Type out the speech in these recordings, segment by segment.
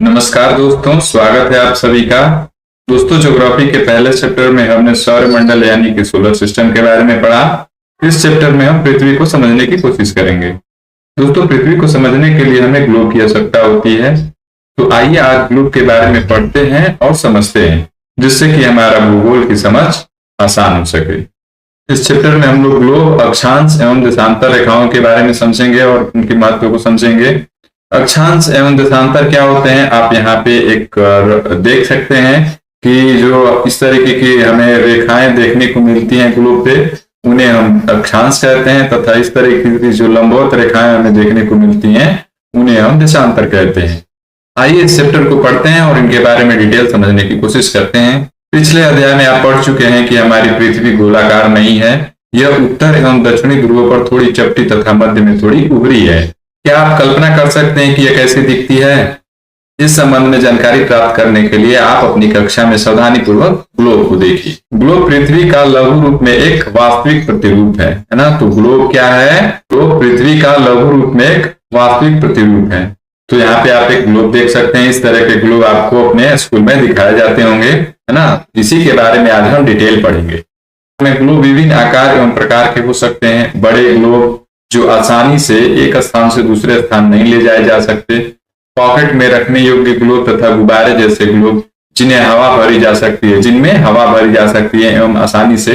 नमस्कार दोस्तों, स्वागत है आप सभी का। दोस्तों, ज्योग्राफी के पहले चैप्टर में हमने सौरमंडल यानी कि सोलर सिस्टम के बारे में पढ़ा। इस चैप्टर में हम पृथ्वी को समझने की कोशिश करेंगे। दोस्तों, पृथ्वी को समझने के लिए हमें ग्लोब की आवश्यकता होती है। तो आइए आज ग्लोब के बारे में पढ़ते हैं और समझते हैं, जिससे कि हमारा भूगोल की समझ आसान हो सके। इस चैप्टर में हम लोग ग्लोब, अक्षांश एवं देशांतर रेखाओं के बारे में समझेंगे और उनके महत्व को समझेंगे। अक्षांश एवं देशांतर क्या होते हैं, आप यहाँ पे एक देख सकते हैं कि जो इस तरीके की हमें रेखाएं देखने को मिलती हैं ग्लोब पे, उन्हें हम अक्षांश कहते हैं, तथा इस तरीके की जो लंबवत रेखाएं हमें देखने को मिलती हैं उन्हें हम देशांतर कहते हैं। आइए इस चैप्टर को पढ़ते हैं और इनके बारे में डिटेल समझने की कोशिश करते हैं। पिछले अध्याय में आप पढ़ चुके हैं कि हमारी पृथ्वी गोलाकार नहीं है, यह उत्तर एवं दक्षिणी ध्रुवों पर थोड़ी चपटी तथा मध्य में थोड़ी उभरी है। क्या आप कल्पना कर सकते हैं कि यह कैसी दिखती है? इस संबंध में जानकारी प्राप्त करने के लिए आप अपनी कक्षा में सावधानी पूर्वक ग्लोब को देखिए। ग्लोब पृथ्वी का लघु रूप में एक वास्तविक प्रतिरूप है ना? तो ग्लोब क्या है? ग्लोब पृथ्वी का लघु रूप में एक वास्तविक प्रतिरूप है। तो यहाँ पे आप एक ग्लोब देख सकते हैं। इस तरह के ग्लोब आपको अपने स्कूल में दिखाए जाते होंगे, है ना? इसी के बारे में आज हम डिटेल पढ़ेंगे। ग्लोब विभिन्न आकार एवं प्रकार के हो सकते हैं। बड़े ग्लोब जो आसानी से एक स्थान से दूसरे स्थान नहीं ले जाए जा सकते, पॉकेट में रखने योग्य ग्लोब तथा गुब्बारे जैसे ग्लोब जिन्हें हवा भरी जा सकती है, जिनमें हवा भरी जा सकती है एवं आसानी से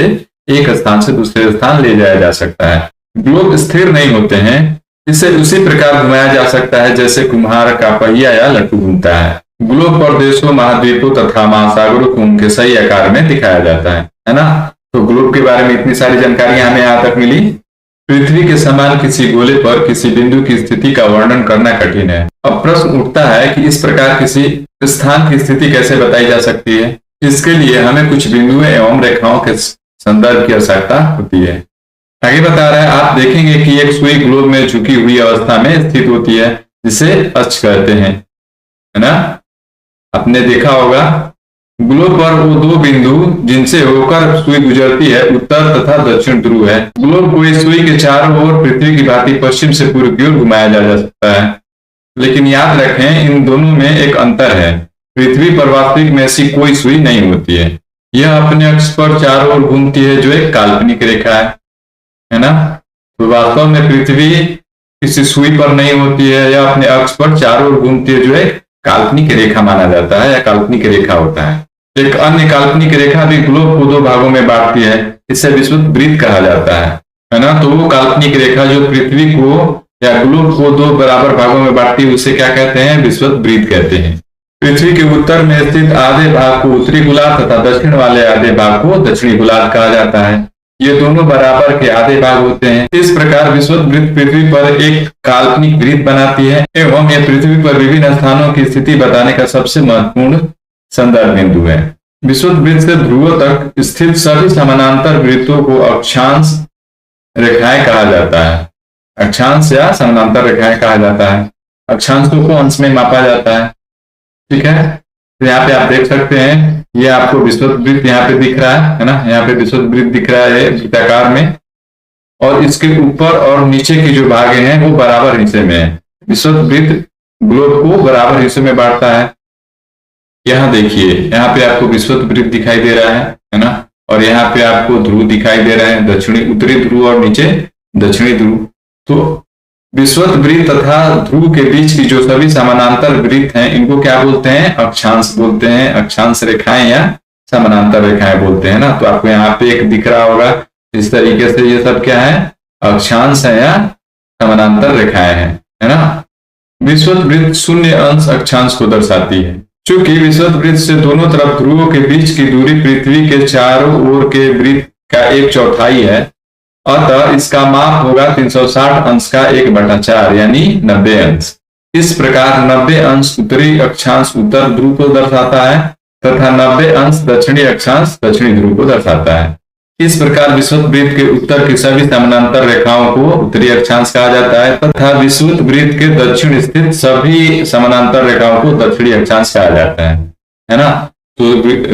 एक स्थान से दूसरे स्थान ले जाया जा सकता है। ग्लोब स्थिर नहीं होते हैं, इसे उसी प्रकार घुमाया जा सकता है जैसे कुम्हार का पहिया या लट्टू घूमता है। ग्लोब पर देशों, महाद्वीपों तथा महासागरों को उनके सही आकार में दिखाया जाता है ना? तो ग्लोब के बारे में इतनी सारी जानकारियां हमें यहाँ तक मिली। पृथ्वी के समान किसी गोले पर किसी बिंदु की स्थिति का वर्णन करना कठिन है। अब प्रश्न उठता है कि इस प्रकार किसी स्थान की स्थिति कैसे बताई जा सकती है? इसके लिए हमें कुछ बिंदुओं एवं रेखाओं के संदर्भ की आवश्यकता होती है। आगे बता रहा है, आप देखेंगे कि एक सुई ग्लोब में झुकी हुई अवस्था में स्थित होती है, जिसे अक्ष कहते हैं, है ना? आपने देखा होगा ग्लोब पर वो दो बिंदु जिनसे होकर सुई गुजरती है, उत्तर तथा दक्षिण ध्रुव है। ग्लोब को इस सुई के चारों ओर पृथ्वी की भांति पश्चिम से पूर्व की ओर घुमाया जा सकता है। लेकिन याद रखें, इन दोनों में एक अंतर है। पृथ्वी पर वास्तविक में ऐसी कोई सुई नहीं होती है। यह अपने अक्ष पर चारों ओर घूमती है, जो एक काल्पनिक रेखा है ना? तो वास्तव में पृथ्वी किसी सुई पर नहीं होती है, यह अपने अक्ष पर चारों ओर घूमती है, जो एक काल्पनिक रेखा माना जाता है या काल्पनिक रेखा होता है। एक अन्य काल्पनिक रेखा भी ग्लोब को दो भागों में बांटती है, इसे विषुवत वृत्त कहा जाता है ना? तो वो काल्पनिक रेखा जो पृथ्वी को या ग्लोब को दो बराबर भागों में बांटती है, उसे क्या कहते हैं? विषुवत वृत्त कहते हैं। पृथ्वी के उत्तर में स्थित आधे भाग को उत्तरी गोलार्ध तथा दक्षिण वाले आधे भाग को दक्षिणी गोलार्ध कहा जाता है। ये दोनों बराबर के आधे भाग होते हैं। इस प्रकार विषुवत वृत्त पृथ्वी पर एक काल्पनिक वृत्त बनाती है एवं यह पृथ्वी पर विभिन्न स्थानों की स्थिति बताने का सबसे महत्वपूर्ण संदर्भ बिंदु है। विषुवत वृत्त से ध्रुवों तक स्थित सभी समानांतर वृत्तों को अक्षांश रेखाएं कहा जाता है। अक्षांश या समानांतर रेखाएं कहा जाता है। अक्षांशों को अंश में मापा जाता है, ठीक है? तो यहाँ पे आप देख सकते हैं, ये आपको विषुवत वृत्त यहाँ पे दिख रहा है ना? यहाँ पे विषुवत वृत्त दिख रहा है वृत्ताकार में, और इसके ऊपर और नीचे की जो भागे हैं वो बराबर हिस्से में है। विषुवत वृत्त ग्लोब को बराबर हिस्से में बांटता है। यहाँ देखिए, यहाँ पे आपको विषुवत वृत्त दिखाई दे रहा है ना? और यहाँ पे आपको ध्रुव दिखाई दे रहे हैं, दक्षिणी उत्तरी ध्रुव और नीचे दक्षिणी ध्रुव। तो विषुवत वृत्त तथा ध्रुव के बीच की जो सभी समानांतर वृत्त हैं, इनको क्या बोलते हैं? अक्षांश बोलते हैं। अक्षांश रेखाएं या समानांतर रेखाएं बोलते हैं ना? तो आपको यहाँ पे एक दिख रहा होगा इस तरीके से, ये सब क्या है? अक्षांश है या समानांतर रेखाएं हैं, है ना? विषुवत वृत्त शून्य अंश अक्षांश को दर्शाती है। चूंकि विषुवत वृत्त से दोनों तरफ ध्रुवों के बीच की दूरी पृथ्वी के चारों ओर के वृत्त का 1/4 है, अतः इसका माप होगा 360 अंश का 1/4 यानी 90 अंश। इस प्रकार 90 अंश उत्तरी अक्षांश उत्तर ध्रुव को दर्शाता है तथा 90 अंश दक्षिणी अक्षांश दक्षिणी ध्रुव को दर्शाता है। इस प्रकार विषुवत वृत्त के उत्तर की सभी समानांतर रेखाओं को उत्तरी अक्षांश कहा जाता है तथा विषुवत वृत्त के दक्षिण स्थित सभी समानांतर रेखाओं को दक्षिणी अक्षांश कहा जाता है ना? तो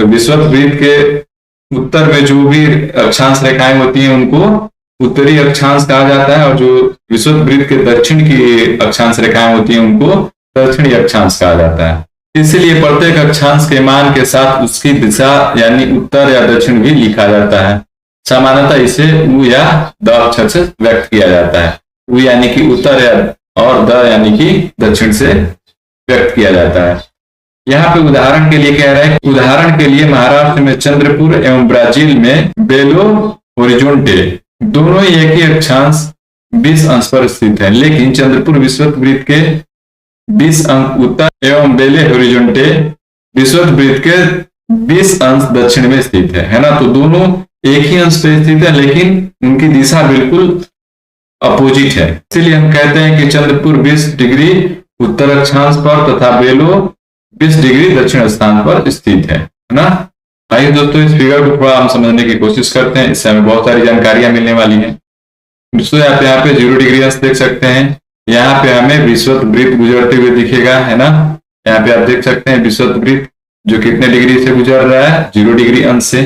विषुवत वृत्त के उत्तर में जो भी अक्षांश रेखाएं होती हैं उनको उत्तरी अक्षांश कहा जाता है, और जो विषुवत वृत्त के दक्षिण की अक्षांश रेखाएं होती हैं उनको दक्षिणी अक्षांश कहा जाता है। इसलिए प्रत्येक अक्षांश के मान के साथ उसकी दिशा यानी उत्तर या दक्षिण भी लिखा जाता है। सामान्यतः इसे उ या द अक्षर से व्यक्त किया जाता है। उ यानी कि उत्तर या और द यानी कि दक्षिण से व्यक्त किया जाता है। यहाँ पे उदाहरण के लिए कह रहा है, उदाहरण के लिए महाराष्ट्र में चंद्रपुर एवं ब्राजील में बेलो होरिजोंटे दोनों ही एक ही अक्षांश 20 अंश पर स्थित है, लेकिन चंद्रपुर विषुवत वृत्त के 20 अंश उत्तर एवं बेले होरिजोंटे विषुवत वृत्त के 20 अंश दक्षिण में स्थित है ना। तो दोनों एक ही अंश पे स्थित है, लेकिन उनकी दिशा बिल्कुल अपोजिट है। इसलिए हम कहते हैं कि चंद्रपुर 20 डिग्री उत्तर अक्षांश पर तथा बेलो 20 डिग्री दक्षिण स्थान पर स्थित है ना। आइए दोस्तों, इस फिगर को थोड़ा हम समझने की कोशिश करते हैं। इससे हमें बहुत सारी जानकारियां मिलने वाली हैं। दोस्तों आप यहाँ पे 0 डिग्री अंश देख सकते हैं। यहाँ पे हमें विषुवत वृत्त गुजरते हुए दिखेगा, है ना। यहाँ पे आप देख सकते हैं विषुवत वृत्त जो कितने डिग्री से गुजर रहा है, 0 डिग्री अंश से।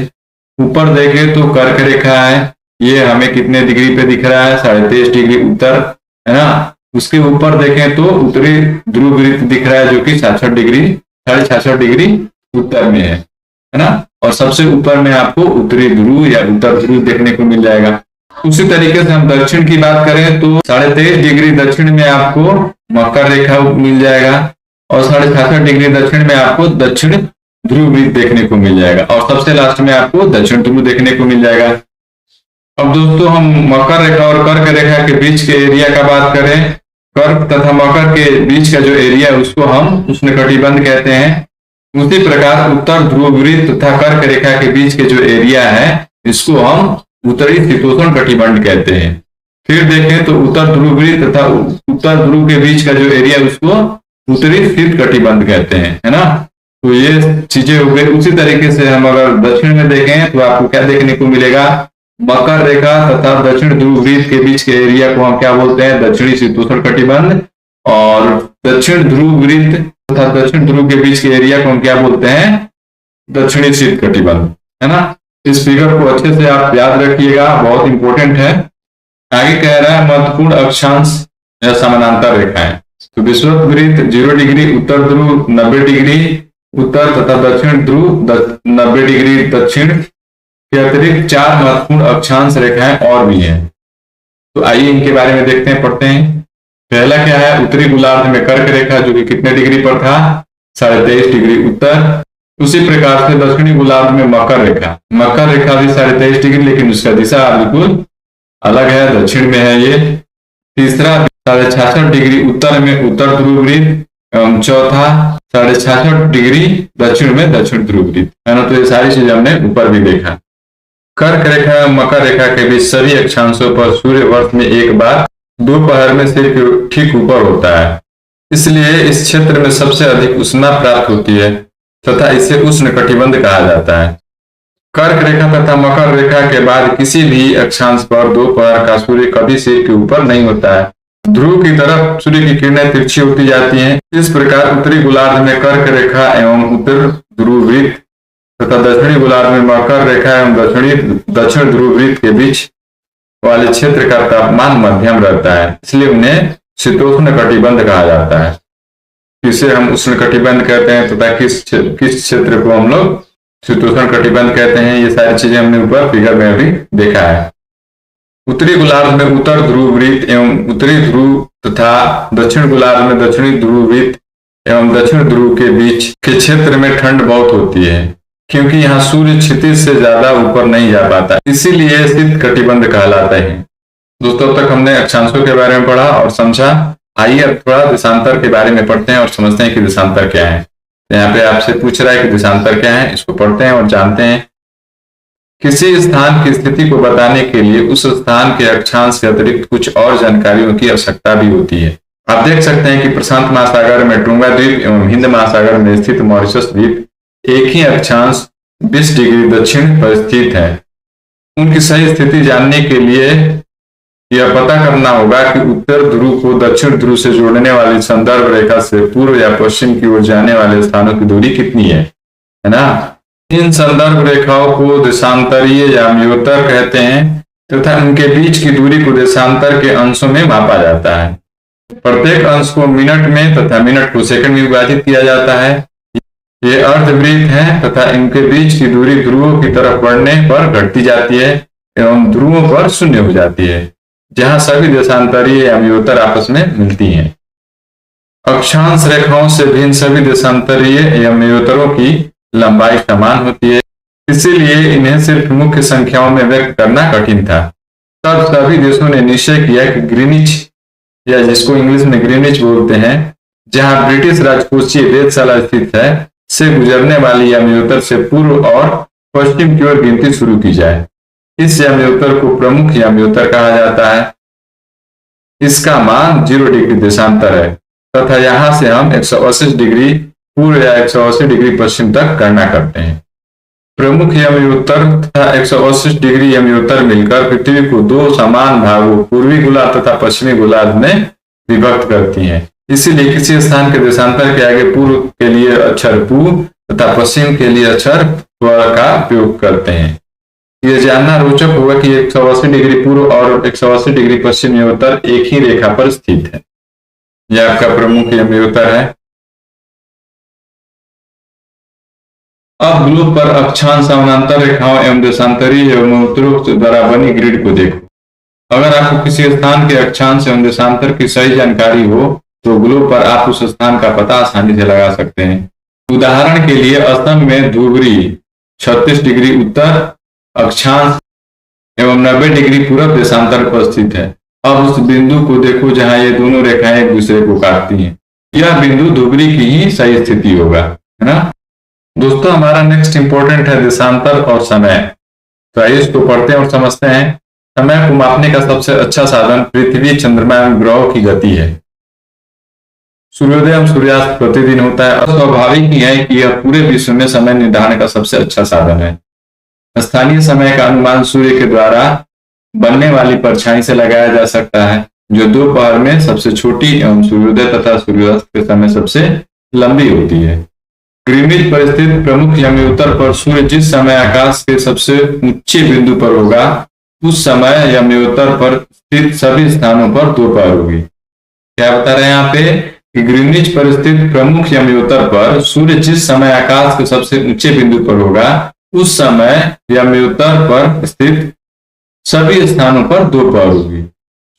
ऊपर देखें तो कर्क रेखा है, ये हमें कितने डिग्री पे दिख रहा है, 23.5 डिग्री उत्तर, है ना। उसके ऊपर देखें तो उत्तरी ध्रुव वृत्त दिख रहा है जो कि 66 डिग्री 66.5 डिग्री उत्तर में है ना। और सबसे ऊपर में आपको उत्तरी ध्रुव या उत्तर ध्रुव देखने को मिल जाएगा। उसी तरीके से हम दक्षिण की बात करें तो 23.5 डिग्री दक्षिण में आपको मकर रेखा मिल जाएगा और 66.5 डिग्री दक्षिण में आपको दक्षिण ध्रुव वृत्त देखने को मिल जाएगा और सबसे लास्ट में आपको दक्षिण ध्रुव देखने को मिल जाएगा। अब दोस्तों हम मकर रेखा और कर्क रेखा के बीच के एरिया का बात करें, कर्क तथा मकर के बीच का जो एरिया है उसको हम उष्णकटिबंध कहते हैं। उसी प्रकार उत्तर ध्रुव वृत्त तथा कर्क रेखा के बीच के जो एरिया है इसको हम उत्तरी शीतोष्ण कटिबंध कहते हैं। फिर देखें तो उत्तर ध्रुव वृत्त तथा उत्तर ध्रुव के बीच का जो एरिया है उसको उत्तरी शीत कटिबंध कहते हैं, है ना। तो ये चीजें हो गई। उसी तरीके से हम अगर दक्षिण में देखें तो आपको क्या देखने को मिलेगा, मकर रेखा तथा दक्षिण ध्रुव वृत्त के बीच के एरिया को हम क्या बोलते हैं, दक्षिणी शीतोष्ण कटिबंध। और दक्षिण ध्रुव वृत्त तथा दक्षिण ध्रुव के बीच के एरिया को हम क्या बोलते हैं, दक्षिणी शीत कटिबंध, है ना। इस फिगर को अच्छे से आप याद रखिएगा, बहुत इंपॉर्टेंट है। आगे कह रहा है महत्वपूर्ण अक्षांश या समानांतर रेखाएं। तो विषुवत वृत्त 0 डिग्री उत्तर ध्रुव 90 डिग्री उत्तर तथा दक्षिण ध्रुव 90 डिग्री दक्षिण के अतिरिक्त 4 महत्वपूर्ण अक्षांश रेखाएं और भी हैं। तो आइए इनके बारे में देखते हैं, पढ़ते हैं। पहला क्या है, उत्तरी गोलार्ध में कर्क रेखा जो कि कितने डिग्री पर था, 23.5 डिग्री उत्तर। उसी प्रकार से दक्षिणी गोलार्ध में मकर रेखा भी 23.5 डिग्री, लेकिन उसका दिशा बिल्कुल अलग है, दक्षिण में है ये। तीसरा 66.5 डिग्री उत्तर में उत्तर ध्रुव वृत्त एवं चौथा 66.5 डिग्री दक्षिण में दक्षिण ध्रुव वृत्त, है ना। तो ये सारी चीजें हमने ऊपर भी देखा। कर्क रेखा एवं मकर रेखा के बीच सभी अक्षांशों पर सूर्य वर्ष में एक बार दोपहर में सिर के ठीक ऊपर होता है, इसलिए इस क्षेत्र में सबसे अधिक उष्मा प्राप्त होती है तथा इसे उष्ण कटिबंध कहा जाता है। कर्क रेखा तथा मकर रेखा के बाद किसी भी अक्षांश पर दोपहर का सूर्य कभी सिर के ऊपर नहीं होता है, ध्रुव की तरफ सूर्य की किरणें तिरछी होती जाती हैं। इस प्रकार उत्तरी गोलार्ध में कर्क रेखा एवं उत्तर ध्रुव वृत्त तथा दक्षिणी गोलार्ध में मकर रेखा एवं दक्षिण ध्रुव वृत्त के बीच वाले क्षेत्र का तापमान मध्यम रहता है, इसलिए उन्हें शीतोष्ण कटिबंध कहा जाता है। इसे हम उष्ण कटिबंध कहते हैं तथा किस क्षेत्र को हम लोग शीतोष्ण कटिबंध कहते हैं। ये सारी चीजें हमने ऊपर फिगर में भी देखा है। उत्तरी गोलार्ध में उत्तर ध्रुव वृत्त एवं उत्तरी ध्रुव तथा दक्षिण गोलार्ध में दक्षिणी ध्रुव वृत्त एवं दक्षिण ध्रुव के बीच के क्षेत्र में ठंड बहुत होती है, क्योंकि यहाँ सूर्य क्षितिज से ज्यादा ऊपर नहीं जा पाता, इसीलिए शीत कटिबंध कहलाता है। दोस्तों, अब तक हमने अक्षांशों के बारे में पढ़ा और समझा। आइए अब थोड़ा देशांतर के बारे में पढ़ते हैं और समझते हैं कि देशांतर क्या है। यहाँ पे आपसे पूछ रहा है कि देशांतर क्या है, इसको पढ़ते हैं और जानते हैं। किसी स्थान की स्थिति को बताने के लिए उस स्थान के अक्षांश के अतिरिक्त कुछ और जानकारियों की आवश्यकता भी होती है। आप देख सकते हैं कि प्रशांत महासागर में टोंगा द्वीप एवं हिंद महासागर में स्थित मॉरिशस द्वीप एक ही अक्षांश 20 डिग्री दक्षिण पर स्थित है। उनकी सही स्थिति जानने के लिए यह पता करना होगा कि उत्तर ध्रुव को दक्षिण ध्रुव से जोड़ने वाली संदर्भ रेखा से पूर्व या पश्चिम की ओर जाने वाले स्थानों की दूरी कितनी है ना। इन संदर्भ रेखाओं को देशांतरीय या म्योतर कहते हैं तथा उनके बीच की दूरी को देशांतर के अंशों में मापा जाता है। प्रत्येक अंश को मिनट में तथा मिनट को सेकंड में विभाजित किया जाता है। ये अर्धवृत्त हैं तथा इनके बीच की दूरी ध्रुवों की तरफ बढ़ने पर घटती जाती है एवं ध्रुवों पर शून्य हो जाती है, जहां सभी देशांतरीय अम्योत्तर आपस में मिलती हैं। अक्षांश रेखाओं से भिन्न सभी देशांतरीय अम्योत्तरों की लंबाई समान होती है, इसीलिए इन्हें सिर्फ मुख्य संख्याओं में व्यक्त करना कठिन था। तब सभी देशों ने निश्चय किया कि ग्रीनिच, या जिसको इंग्लिश में ग्रीनिच बोलते हैं, जहां ब्रिटिश राजकोषीय वेधशाला स्थित है, से गुजरने वाली अम्योत्तर से पूर्व और पश्चिम की ओर गिनती शुरू की जाए। इस अम्योत्तर को प्रमुख अम्योत्तर कहा जाता है। इसका मान 0 डिग्री देशांतर है तथा यहां से हम 180 डिग्री पूर्व या 180 डिग्री पश्चिम तक गणना करते हैं। प्रमुख अम्योत्तर तथा 180 डिग्री अम्योत्तर मिलकर पृथ्वी को दो समान भागों पूर्वी गोलार्ध तथा पश्चिमी गोलार्ध में विभक्त करती हैं। इसीलिए किसी स्थान के देशांतर के आगे पूर्व के लिए अक्षर पू तथा पश्चिम के लिए अक्षर प का उपयोग करते हैं। यह जानना रोचक होगा कि 180 डिग्री पूर्व और 180 डिग्री पश्चिम अम्योत्तर एक ही रेखा पर स्थित है। यह आपका प्रमुख अम्योत्तर है। अब ग्लोब पर अक्षांश समानांतर रेखाओं एवं देशांतरीय अम्योत्तरों द्वारा बनी ग्रिड को देखो। अगर आपको किसी स्थान के अक्षांश एवं देशांतर की सही जानकारी हो तो ग्लोब पर आप उस स्थान का पता आसानी से लगा सकते हैं। उदाहरण के लिए असम में धुबरी 36 डिग्री उत्तर अक्षांश एवं 90 डिग्री पूर्व देशांतर पर स्थित है। अब उस बिंदु को देखो जहां ये दोनों रेखाएं एक दूसरे को काटती हैं। यह बिंदु धुबरी की ही सही स्थिति होगा, है ना। दोस्तों, हमारा नेक्स्ट इंपॉर्टेंट है देशांतर और समय। तो आइए इसको पढ़ते हैं और समझते हैं। समय को मापने का सबसे अच्छा साधन पृथ्वी, चंद्रमा एवं ग्रहों की गति है। सूर्योदय एवं सूर्यास्त प्रतिदिन होता है। स्वाभाविक ही है कि यह पूरे विश्व में समय निर्धारण का सबसे अच्छा साधन है। स्थानीय समय का अनुमान सूर्य के द्वारा बनने वाली परछाई से लगाया जा सकता है, जो दोपहर में सबसे छोटी एवं सूर्योदय तथा सूर्यास्त के समय सबसे लंबी होती है। ग्रीनिच पर स्थित प्रमुख अम्योत्तर पर सूर्य जिस समय आकाश के सबसे ऊंचे बिंदु पर होगा, उस समय अम्योत्तर पर स्थित सभी स्थानों पर दोपहर होगी। क्या बता रहे हैं यहाँ पे कि ग्रीनिच पर स्थित प्रमुख अम्योत्तर पर सूर्य जिस समय आकाश के सबसे ऊंचे बिंदु पर होगा, उस समय अम्योत्तर पर स्थित सभी स्थानों पर दोपहर होगी।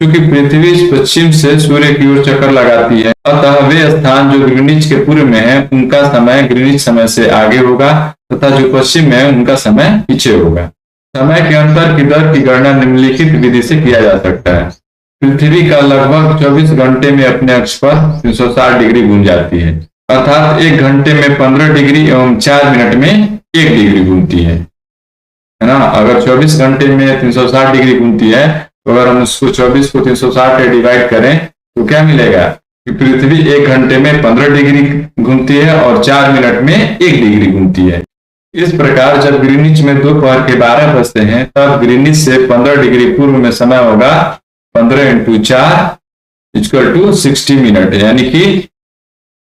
क्योंकि पृथ्वी पश्चिम से सूर्य की ओर चक्कर लगाती है, अतः वे स्थान जो ग्रीनिच के पूर्व में है उनका समय ग्रीनिच समय से आगे होगा तथा जो पश्चिम में है उनका समय पीछे होगा। समय के अंतर की दर की गणना निम्नलिखित विधि से किया जा सकता है। पृथ्वी का लगभग 24 घंटे में अपने अक्ष पर 360 डिग्री घूम जाती है, अर्थात 1 घंटे में 15 डिग्री एवं 4 मिनट में 1 डिग्री घूमती है ना। अगर 24 घंटे में 360 डिग्री घूमती है तो अगर हम उसको 24 को 360 से डिवाइड करें तो क्या मिलेगा कि पृथ्वी 1 घंटे में 15 डिग्री घूमती है और 4 मिनट में 1 डिग्री घूमती है। इस प्रकार जब ग्रीनिच में दोपहर के 12 बजते हैं तब ग्रीनिच से 15 डिग्री पूर्व में समय होगा 15 × 4 = 60 मिनट, यानी कि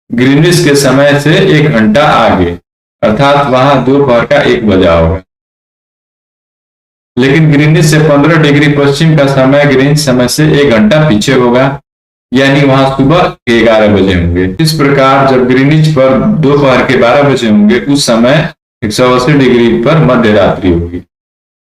ग्रीनिच के समय से 1 घंटा आगे, अर्थात वहां दोपहर का 1 बजा होगा। लेकिन ग्रीनिच से 15 डिग्री पश्चिम का समय ग्रीनिच समय से 1 घंटा पीछे होगा, यानी वहां सुबह के 11 बजे होंगे। इस प्रकार जब ग्रीनिच पर दोपहर के 12 बजे होंगे उस समय 180 डिग्री पर मध्य रात्रि होगी।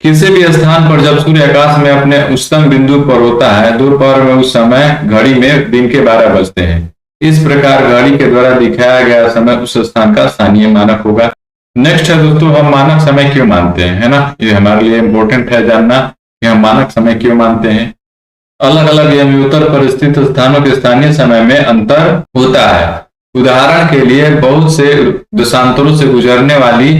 किसी भी स्थान पर जब सूर्य आकाश में अपने उच्चतम बिंदु पर होता है दोपहर में, उस समय घड़ी में दिन के 12 बजते हैं। इस प्रकार घड़ी के द्वारा दिखाया गया समय उस स्थान का स्थानीय मानक होगा। नेक्स्ट है दोस्तों, हम मानक समय क्यों मानते हैं, है ना। ये हमारे लिए इंपॉर्टेंट है जानना कि हम मानक समय क्यों मानते हैं। अलग अलग अम्योत्तर पर स्थित स्थानों के स्थानीय समय में अंतर होता है। उदाहरण के लिए बहुत से देशांतरों से गुजरने वाली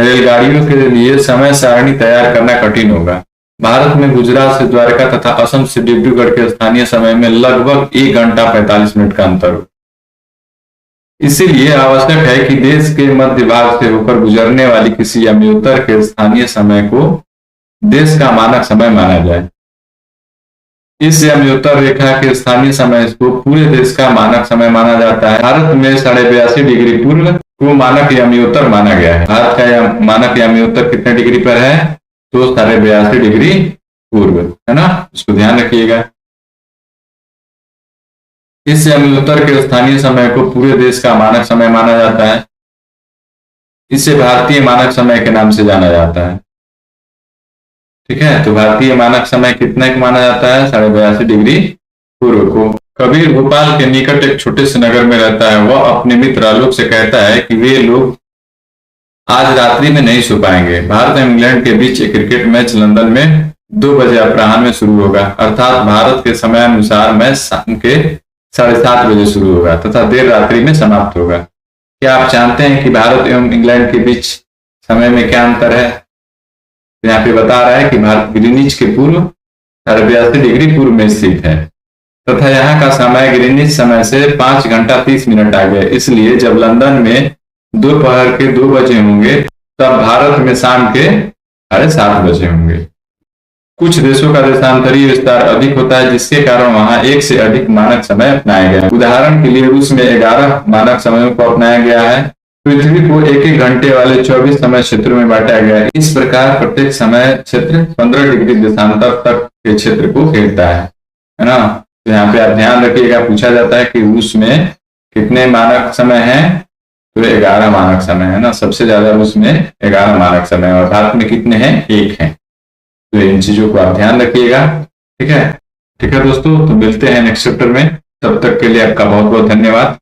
रेलगाड़ियों के लिए समय सारणी तैयार करना कठिन होगा। भारत में गुजरात से द्वारका तथा असम से डिब्रूगढ़ के स्थानीय समय में लगभग 1 घंटा 45 मिनट का अंतर हो। इसीलिए आवश्यक है कि देश के मध्य भाग से होकर गुजरने वाली किसी अम्योत्तर के स्थानीय समय को देश का मानक समय माना जाए। इस अम्योत्तर रेखा के स्थानीय समय को पूरे देश का मानक समय माना जाता है। भारत में 82.5 डिग्री पूर्व को मानक अम्योत्तर माना गया है। भारत का मानक अम्योत्तर कितने डिग्री पर है, तो 82.5 डिग्री पूर्व, है ना। इसको ध्यान रखिएगा। इस अम्योत्तर के स्थानीय समय को पूरे देश का मानक समय माना जाता है। इसे भारतीय मानक समय के नाम से जाना जाता है। ठीक है, तो भारतीय मानक समय कितने को माना जाता है? 82.5 डिग्री पूर्व को। कबीर भोपाल के निकट एक छोटे से नगर में रहता है। वह अपने मित्र आलोक से कहता है कि वे लोग आज रात्रि में नहीं सो पाएंगे। भारत और इंग्लैंड के बीच एक क्रिकेट मैच लंदन में 2 बजे अपराह्न में शुरू होगा, अर्थात भारत के समय अनुसार मैच शाम के 7:30 बजे शुरू होगा तथा देर रात्रि में समाप्त होगा। क्या आप जानते हैं कि भारत एवं इंग्लैंड के बीच समय में क्या अंतर है? तो यहाँ पे बता रहा है कि भारत ग्रीनिच के पूर्व 82.5 डिग्री पूर्व में स्थित है तथा यहाँ का समय ग्रीनिच समय से 5 घंटा 30 मिनट आगे है। इसलिए जब लंदन में दोपहर के 2 बजे होंगे तब भारत में शाम के 7:30 बजे होंगे। कुछ देशों का देशांतरीय विस्तार अधिक होता है, जिसके कारण वहां एक से अधिक मानक समय अपनाया गया है। उदाहरण के लिए रूस में 11 मानक समयों को अपनाया गया है। पृथ्वी को एक एक घंटे वाले 24 समय क्षेत्रों में बांटा गया है। इस प्रकार प्रत्येक समय क्षेत्र 15 डिग्री देशांतर तक के क्षेत्र को घेरता है ना। तो यहाँ पे आप ध्यान रखिएगा, पूछा जाता है कि रूस में कितने मानक समय हैं? तो 11 मानक समय है ना। सबसे ज्यादा रूस में 11 मानक समय, और भारत में कितने हैं? 1 है। तो इन चीजों को आप ध्यान रखिएगा। ठीक है दोस्तों, तो मिलते हैं नेक्स्ट चैप्टर में। तब तक के लिए आपका बहुत बहुत धन्यवाद।